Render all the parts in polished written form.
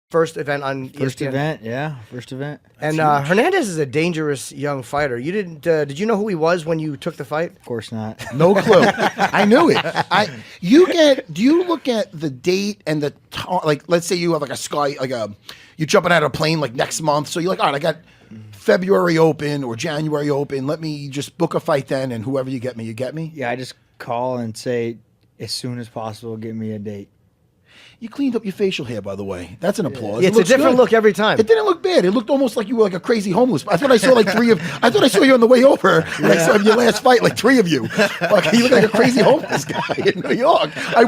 first event on ESPN. First event. And Hernandez is a dangerous young fighter. You didn't? Did you know who he was when you took the fight? Of course not. No clue. I knew it. Do you look at the date and the like? Let's say you have you're jumping out of a plane like next month. So you're like, all right, I got February open or January open. Let me just book a fight then, and whoever you get me, you get me. Yeah, I just call and say as soon as possible, give me a date. You cleaned up your facial hair, by the way. That's an applause. Yeah, it's a different look every time. It didn't look bad. It looked almost like you were like a crazy homeless. I thought I saw like I thought I saw you on the way over. When I saw your last fight, like three of you. Like, you look like a crazy homeless guy in New York. I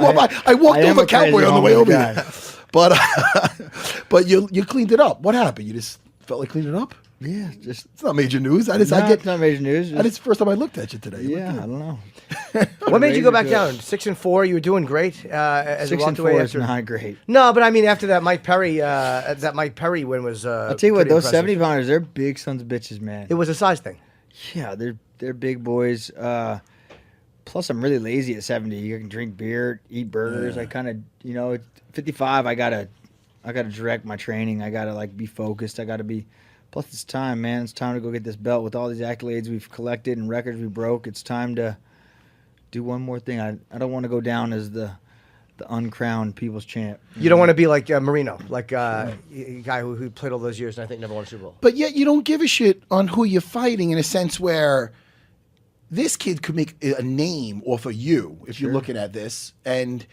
walked over Cowboy on the way over here. But you cleaned it up. What happened? You just felt like cleaning it up? Yeah, just it's not major news. It's not major news. It's the first time I looked at you today. Yeah, I don't know. What made you go back down? 6-4. You were doing great. As 6-4 is not great. No, but I mean after that Mike Perry win was. I'll tell you what, those 70-pounders, they're big sons of bitches, man. It was a size thing. Yeah, they're big boys. Plus, I'm really lazy at 70. You can drink beer, eat burgers. I kind of, at 55, I gotta direct my training. I gotta be focused. I gotta be. Plus, it's time, man. It's time to go get this belt with all these accolades we've collected and records we broke. It's time to do one more thing. I don't want to go down as the uncrowned people's champ. You don't want to be like Marino, like a guy who played all those years and I think never won a Super Bowl. But yet you don't give a shit on who you're fighting in a sense where this kid could make a name off of you if you're looking at this. And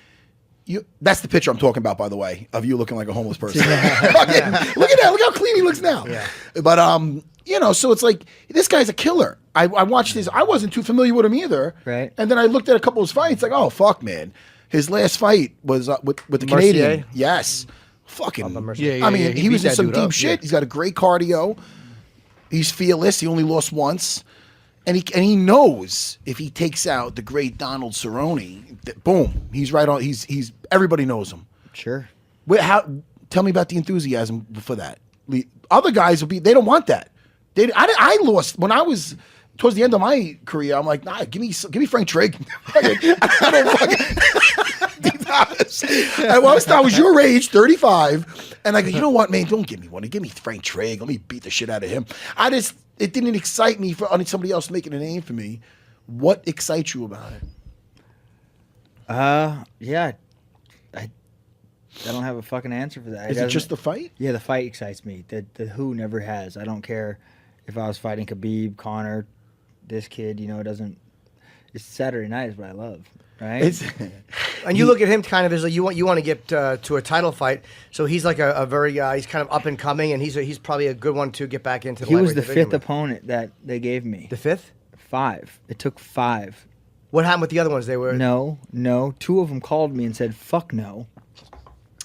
that's the picture I'm talking about, by the way, of you looking like a homeless person. Look at that. Look how clean he looks now. Yeah. But, so it's like, this guy's a killer. I watched his, I wasn't too familiar with him either. Right. And then I looked at a couple of his fights, like, oh, fuck, man. His last fight was with the Mercier? Canadian. Yes. Fucking. He was in some deep shit. Yeah. He's got a great cardio. He's fearless. He only lost once. And he knows if he takes out the great Donald Cerrone, boom, he's right on. He's everybody knows him. Sure. Tell me about the enthusiasm for that. Other guys they don't want that. I lost when I was towards the end of my career. I'm like, nah, give me Frank Trigg. I don't fucking. I was your age, 35, and I go, you know what, man? Don't give me one. Give me Frank Trigg. Let me beat the shit out of him. It didn't excite me for somebody else making a name for me. What excites you about it? Yeah, I don't have a fucking answer for that. Is it just the fight? Yeah, the fight excites me. The who never has. I don't care if I was fighting Khabib, Conor, this kid. It doesn't. It's Saturday night is what I love. Right. And you look at him kind of as like you want to get to a title fight. So he's like a very he's kind of up and coming, and he's probably a good one to get back into. He was the fifth opponent that they gave me. The fifth? 5. It took 5. What happened with the other ones? They were no. 2 of them called me and said "fuck no."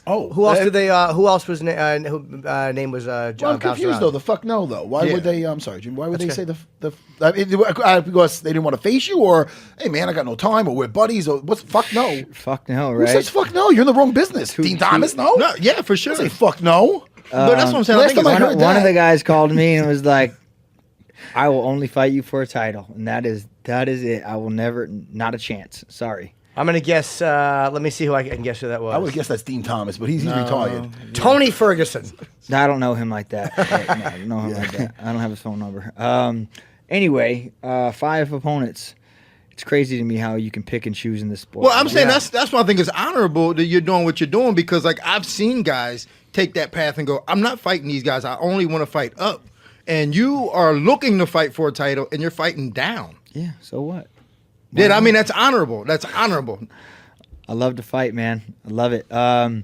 Oh, who else did they? Who else was name was? Well, I'm confused though. The fuck no though. Why would they? I'm sorry, Jim. Why would they say because they didn't want to face you, or hey man, I got no time, or we're buddies, or what's fuck no? Fuck no, right? Who says fuck no? You're in the wrong business. Dean Thomas, no? Yeah, for sure. Say fuck no. But that's what I'm saying. Last time I heard one of the guys called me and was like, "I will only fight you for a title, and that is it. I will never, not a chance. Sorry." I'm gonna guess. Let me see who I can guess who that was. I would guess that's Dean Thomas, but he's retired. Tony Ferguson. I don't know him like that. I don't know him like that. I don't have his phone number. Anyway, 5 opponents. It's crazy to me how you can pick and choose in this sport. Well, I'm saying that's why I think it's honorable that you're doing what you're doing, because I've seen guys take that path and go, I'm not fighting these guys. I only want to fight up. And you are looking to fight for a title, and you're fighting down. Yeah. So what? I mean, that's honorable. That's honorable. I love to fight, man. I love it. Now,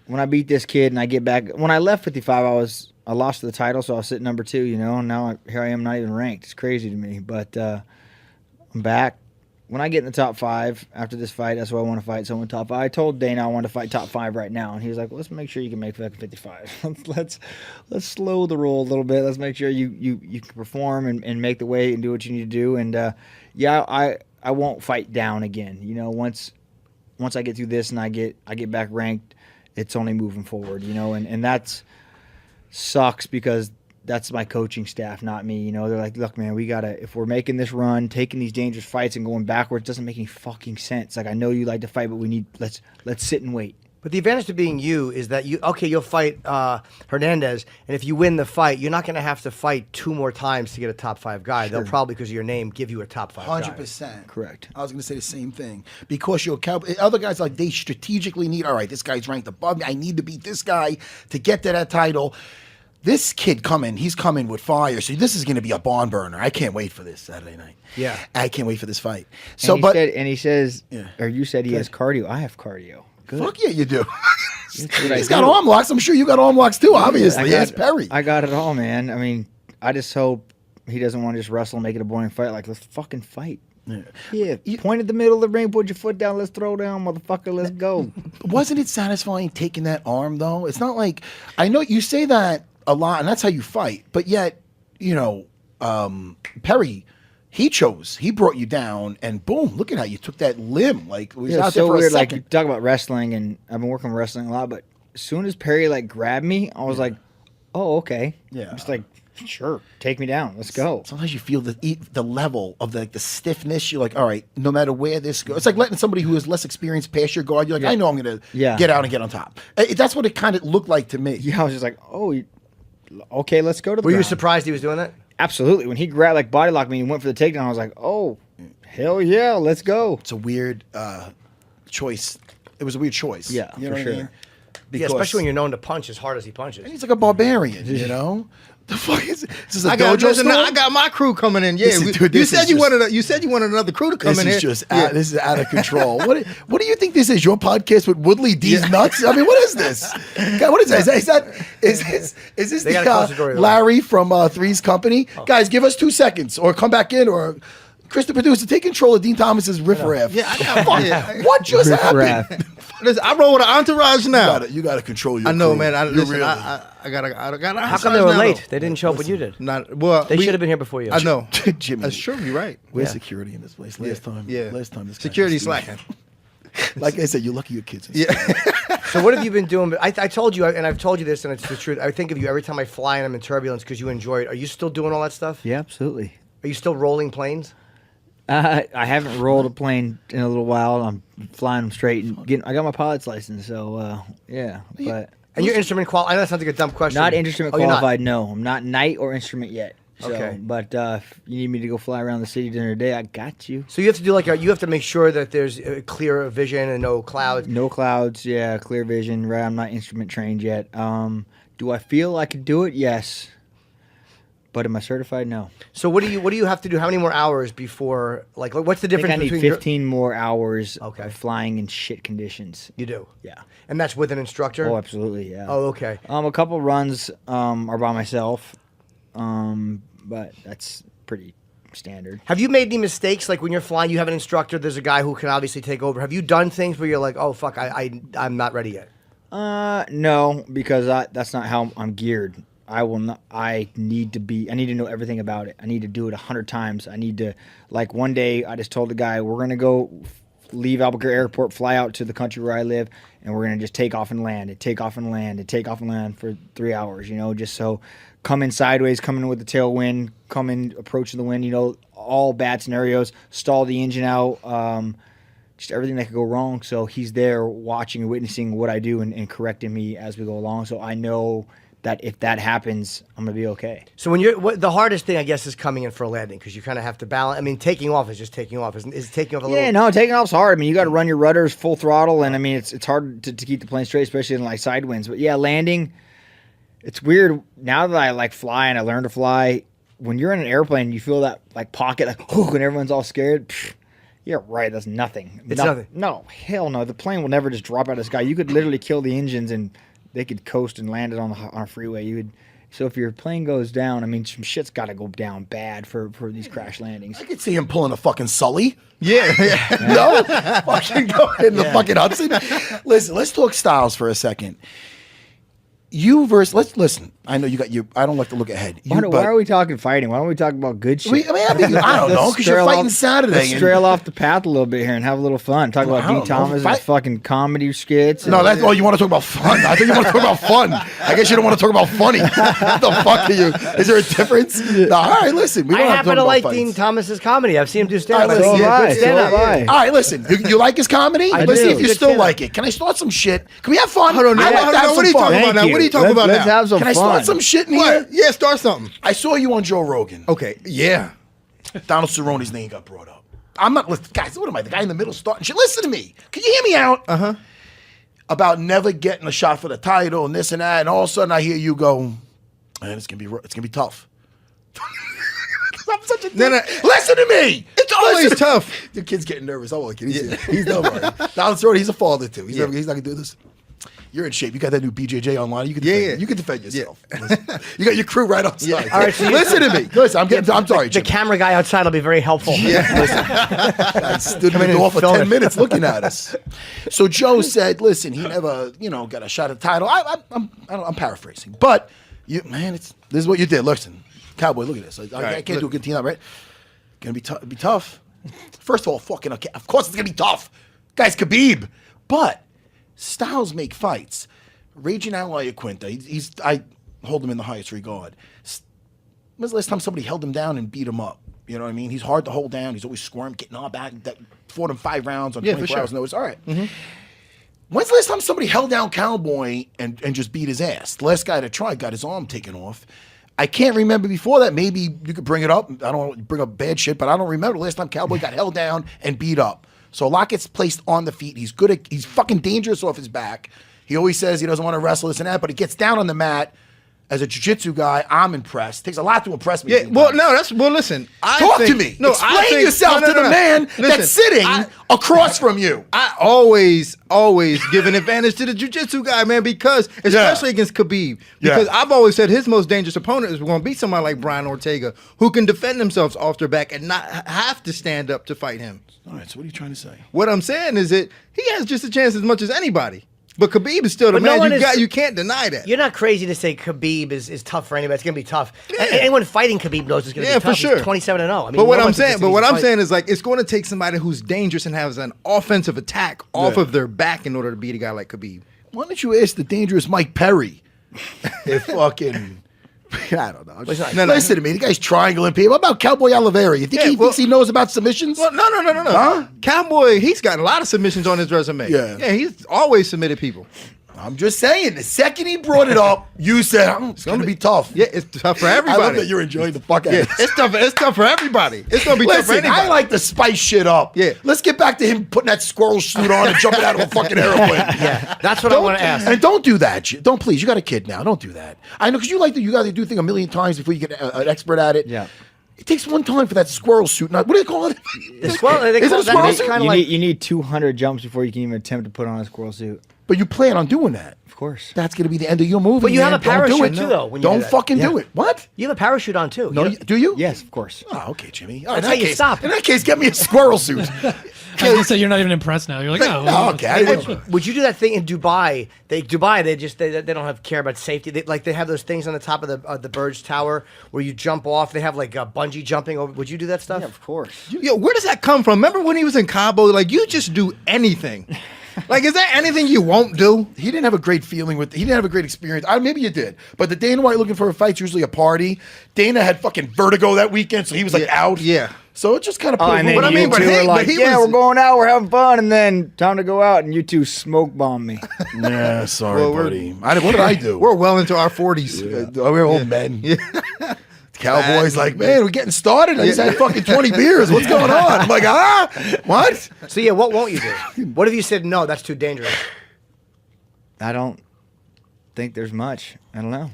when I beat this kid and I get back, when I left 55, I lost the title, so I was sitting number 2, and now here I am, not even ranked. It's crazy to me, but I'm back. When I get in the top 5 after this fight, that's why I want to fight someone top 5. I told Dana I want to fight top 5 right now, and he was like, well, let's make sure you can make 55. let's slow the roll a little bit. Let's make sure you can perform and make the weight and do what you need to do. And I won't fight down again. Once I get through this and I get back ranked, it's only moving forward. And that's sucks because that's my coaching staff, not me. They're like, look, man, we gotta, if we're making this run, taking these dangerous fights and going backwards doesn't make any fucking sense. I know you like to fight, but let's sit and wait. But the advantage to being you is that you'll fight Hernandez, and if you win the fight, you're not going to have to fight 2 more times to get a top 5 guy. They'll probably, because of your name, give you a top 5 guy. 100%. Correct. I was going to say the same thing. Because you're a cowboy. Other guys, like, they strategically need, all right, this guy's ranked above me. I need to beat this guy to get to that title. This kid he's coming with fire. So this is going to be a barn burner. I can't wait for this Saturday night. Yeah. I can't wait for this fight. So, he says, Yeah. or you said he has cardio. I have cardio. Good. Fuck yeah, you do. I He's got do. arm locks. I'm sure you got arm locks too, obviously. Yes, Perry. I got it all, man. I mean, I just hope he doesn't want to just wrestle and make it a boring fight. Like, let's fucking fight. Yeah. Point at the middle of the ring, put your foot down, let's throw down, motherfucker, let's go. Wasn't it satisfying taking that arm, though? It's not like, I know you say that a lot, and that's how you fight, but yet, Perry, he brought you down, and boom, look at how you took that limb. Like, it was out there for a second. Like, you talk about wrestling, and I've been working wrestling a lot, but as soon as Perry, like, grabbed me, I was like, oh, okay. Yeah. Just like, sure, take me down, let's go. Sometimes you feel the level of the stiffness. You're like, all right, no matter where this goes. It's like letting somebody who is less experienced pass your guard. You're like, I know I'm going to get out and get on top. That's what it kind of looked like to me. Yeah, I was just like, oh, okay, let's go to the Were you ground. surprised he was doing that? Absolutely. When he grabbed, like, body locked me and went for the takedown, I was like, oh, hell yeah, let's go. It's a weird choice. It was a weird choice. Yeah, you know for what sure. I mean? Yeah, especially when you're known to punch as hard as he punches. And he's like a barbarian, you know? The fuck is this? I got my crew coming in. Yeah, Listen, dude, you said you wanted another crew to come in here. This is out of control. What do you think this is? Your podcast with Woodley D's nuts? I mean, what is this? God, what is that? Is this the Larry from Three's Company? Oh. Guys, give us 2 seconds, or come back in, or Chris, the producer, take control of Dean Thomas's riffraff. Yeah, what just happened? Listen, I roll with an entourage now. You gotta control your. I know, crew. man. I gotta. How come they were late? They didn't show up when you did. They should have been here before you. I know, Jimmy. That's true. You're right. Where's security in this place? Last time this security slacking. Like I said, you're lucky your kids. Yeah. So what have you been doing? I told you, and I've told you this, and it's the truth. I think of you every time I fly and I'm in turbulence because you enjoy it. Are you still doing all that stuff? Yeah, absolutely. Are you still rolling planes? I haven't rolled a plane in a little while. I'm flying them straight. And I got my pilot's license, so yeah. But and your instrument qualified? I know that sounds like a dumb question. Not instrument qualified. No, I'm not night or instrument yet. So, okay. But if you need me to go fly around the city during the day, I got you. So you have to do you have to make sure that there's clear vision and no clouds. No clouds. Yeah, clear vision. Right. I'm not instrument trained yet. Do I feel I could do it? Yes. But am I certified? No. So what do you have to do? How many more hours before? Like, what's the difference I think I need between 15 more hours of flying in shit conditions. You do? Yeah. And that's with an instructor? Oh, absolutely, yeah. Oh, okay. A couple runs are by myself, but that's pretty standard. Have you made any mistakes? Like when you're flying, you have an instructor. There's a guy who can obviously take over. Have you done things where you're like, oh fuck, I'm not ready yet? No, because that's not how I'm geared. I will not. I need to know everything about it. I need to do it 100 times. I need to, like, one day I just told the guy, we're going to go leave Albuquerque Airport, fly out to the country where I live, and we're going to just take off and land and take off and land and take off and land for 3 hours, just so come in sideways, come in with the tailwind, come in approaching the wind, all bad scenarios, stall the engine out, just everything that could go wrong. So he's there watching and witnessing what I do and correcting me as we go along. So I know that if that happens, I'm gonna be okay. So when the hardest thing, I guess, is coming in for a landing because you kind of have to balance. I mean, taking off is just taking off. Is taking off a little? Yeah, no, taking off's hard. I mean, you got to run your rudders full throttle, and I mean, it's hard to keep the plane straight, especially in like side winds. But yeah, landing, it's weird. Now that I like fly and I learn to fly, when you're in an airplane, you feel that like pocket, like when everyone's all scared. Yeah, right. That's nothing. It's nothing. No, hell no. The plane will never just drop out of the sky. You could literally kill the engines and they could coast and land it on a freeway. So if your plane goes down, I mean, some shit's got to go down bad for these crash landings. I could see him pulling a fucking Sully. Yeah. No? Fucking going in the fucking Hudson. Listen, let's talk styles for a second. You versus. Let's listen. I know you got your. I don't like to look ahead. Why are we talking fighting? Why don't we talk about good shit? I don't know, because you're fighting Saturday. Let's trail off the path a little bit here and have a little fun. Talk about Dean Thomas and fucking comedy skits. No, that's all you want to talk about fun. I think you want to talk about fun. I guess you don't want to talk about funny. What the fuck are you? Is there a difference? No, all right, listen. I happen to like Dean Thomas's comedy. I've seen him do stand-up. All right, listen. You like his comedy? Let's see if you still like it. Can I start some shit? Can we have fun? Hold on, what are you talking about now? What are you talking about now? Let's have some Can fun. I start some shit in here? Yeah, start something. I saw you on Joe Rogan. Okay, yeah. Donald Cerrone's name got brought up. I'm not listening. Guys, what am I, the guy in the middle starting shit? Listen to me. Can you hear me out? Uh-huh. About never getting a shot for the title and this and that, and all of a sudden I hear you go, man, it's gonna be tough. I'm such a dick. Listen to me. It's always tough. The kid's getting nervous. I want a kid. He's no worry. Donald Cerrone, he's a father too. He's not gonna do this. You're in shape. You got that new BJJ online. You can defend, You can defend yourself. Yeah. You got your crew right outside. Yeah. All right, so listen to me. Listen, I'm sorry, Jimmy. The camera guy outside will be very helpful. Yeah. I stood in the door for 10 minutes looking at us. So Joe said, listen, he never, got a shot at the title. I'm paraphrasing. But, this is what you did. Listen, Cowboy, look at this. I can't do a good team up, right? Gonna be tough. First of all, of course it's gonna be tough. Guy's Khabib. But styles make fights. Raging Ally Quinta, I hold him in the highest regard. When's the last time somebody held him down and beat him up? You know what I mean? He's hard to hold down. He's always squirming, getting all back. That fought him 5 rounds on 24 hours notice. All right. Mm-hmm. When's the last time somebody held down Cowboy and just beat his ass? The last guy to try got his arm taken off. I can't remember before that. Maybe you could bring it up. I don't want to bring up bad shit, but I don't remember the last time Cowboy got held down and beat up. So a lot gets placed on the feet. He's fucking dangerous off his back. He always says he doesn't want to wrestle this and that, but he gets down on the mat. As a jiu-jitsu guy, I'm impressed. Takes a lot to impress me. Yeah, listen. Talk to me. Explain yourself to the man that's sitting across from you. I always give an advantage to the jiu-jitsu guy, man, because especially against Khabib. Because I've always said his most dangerous opponent is going to be somebody like Brian Ortega, who can defend themselves off their back and not have to stand up to fight him. All right, so what are you trying to say? What I'm saying is that he has just a chance as much as anybody. But Khabib is still the man. You can't deny that. You're not crazy to say Khabib is tough for anybody. It's going to be tough. Yeah. Anyone fighting Khabib knows it's going to be tough. For sure. He's 27-0. I mean, but what I'm saying is like it's going to take somebody who's dangerous and has an offensive attack off of their back in order to beat a guy like Khabib. Why don't you ask the dangerous Mike Perry if fucking... I don't know. Listen to me. The guy's triangling people. What about Cowboy Oliveira? You think he thinks he knows about submissions? Well, no. Huh? Cowboy, he's got a lot of submissions on his resume. Yeah, he's always submitted people. I'm just saying, the second he brought it up, you said, it's going to be tough. Yeah, it's tough for everybody. I love that you're enjoying the fuck out of it. It's tough for everybody. It's going to be tough for anybody. I like to spice shit up. Yeah. Let's get back to him putting that squirrel suit on and jumping out of a fucking airplane. Yeah, that's what I want to ask. And don't do that. Don't, please. You got a kid now. Don't do that. I know, because you got to do things a million times before you get an expert at it. Yeah. It takes one time for that squirrel suit. What do they call it? The squirrel. Is it a squirrel suit? You need 200 jumps before you can even attempt to put on a squirrel suit. But you plan on doing that. Of course. That's going to be the end of your movie. But you have a parachute too, though. Don't fucking do it. What? You have a parachute on too. No, do you? Yes, of course. Oh, okay, Jimmy. That's how you stop. In that case, get me a squirrel suit. I was gonna say you're not even impressed now. You're like, oh, okay. Would you do that thing in Dubai? They don't have care about safety. They have those things on the top of the Burj Tower where you jump off. They have like bungee jumping. Would you do that stuff? Yeah, of course. Yo, where does that come from? Remember when he was in Cabo? Like, you just do anything. Like, is there anything you won't do? He didn't have a great feeling with. He didn't have a great experience. Maybe you did, but the Dana White looking for a fight's usually a party. Dana had fucking vertigo that weekend, so he was like out. Yeah. So it just kind of. We're going out, we're having fun, and then time to go out, and you two smoke bomb me. Yeah, sorry, buddy. What did I do? We're well into our 40s. We're old men. Yeah. Cowboy's like, man, we're getting started. I just had fucking 20 beers. What's going on? I'm like, what? So yeah, what won't you do? What if you said no? That's too dangerous. I don't think there's much. I don't know.